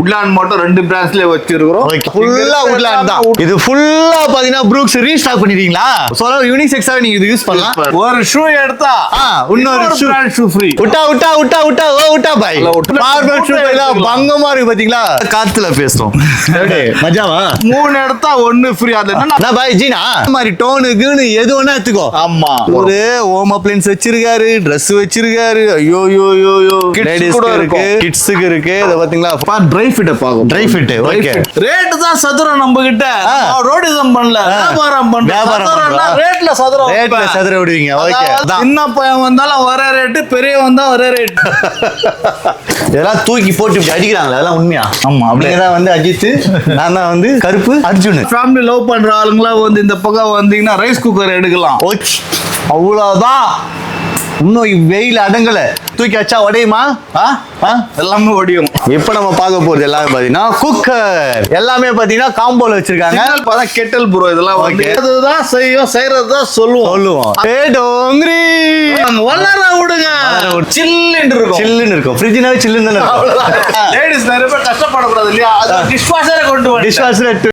Woodland மட்டும் 2 பிராண்ட்ஸ்ல வச்சிருக்கோம். ஃபுல்லா உட்லாண்ட் தான். இது ஃபுல்லா பாத்தீங்கன்னா ப்ரூக்ஸ் ரீஸ்டாக் பண்ணிட்டீங்களா? சோ யூனிசெக்ஸா நீங்க இது யூஸ் பண்ணலாம். ஒரு ஷூ எடுத்தா இன்னொரு பிராண்ட் ஷூ ஃப்ரீ. உட்டா பாய். மார்பல் ஷூ எல்லாம் பங்கமா இருக்கு பாத்தீங்களா? காத்துல பேசுறோம். மஜாவா? 3 எடுத்தா 1 ஃப்ரீ. அது என்ன பாய் ஜீனா மாதிரி டோனு கீனு எது வேணா எடுத்துக்கோ. ஆமா. ஒரு ஹோம் அப்ளையன்ஸ் வச்சிருக்காரு, Dress வச்சிருக்காரு. ஐயோ லேடிஸ் கூட இருக்கு, கிட்ஸ்க்கு இருக்கு. இத பாத்தீங்களா? ட்ரை ஃபிட் பாக்கும். Try fit. ஓகே. ரேட் தான் சதுரம் நம்ம கிட்ட. ரோடிசம் பண்ணல. வியாபாரம் பண்றோம். ரேட்ல சதுரம் விடுவீங்க. ஓகே. சின்ன பையன் வந்தாலும் ஒரே ரேட், பெரிய வந்தா ஒரே ரேட். இதெல்லாம் தூக்கி போட்டு இப்படி அடிக்கிறாங்களா? அதெல்லாம் உண்மையா? ஆமா. அப்படியே தான் வந்து அஜித், நான் தான் வந்து கருப்பு, அர்ஜுன். ஃபேமிலி லவ் பண்ற ஆளுங்களா வந்து இந்த பக்கம் வந்தீங்கன்னா ரைஸ் குக்கர் எடுக்கலாம். அவ்வளவுதான். இன்னும் வெயில் அடங்கல, தூக்கி வச்சா உடையுமா? எல்லாமே ஒடியும். இப்ப நம்ம பார்க்க போறது எல்லாமே பாத்தீங்கன்னா குக்கர். எல்லாமே பாத்தீங்கன்னா காம்போல வச்சிருக்காங்க. Kettle bro. இதெல்லாம் அதுதான் செய்யறதுதான் சொல்லுவோம். டோங்கிரி வளர விடுங்க. சில்லுன்னு இருக்கும். ஃப்ரிட்ஜ்னாவே சில்லுன்னு தானே இருக்கும். லேடிஸ் நிறைய பேர் கஷ்டப்படக்கூடாது இல்லையா? டிஷ்வாஷரை கொண்டு டிஷ்வாஷர்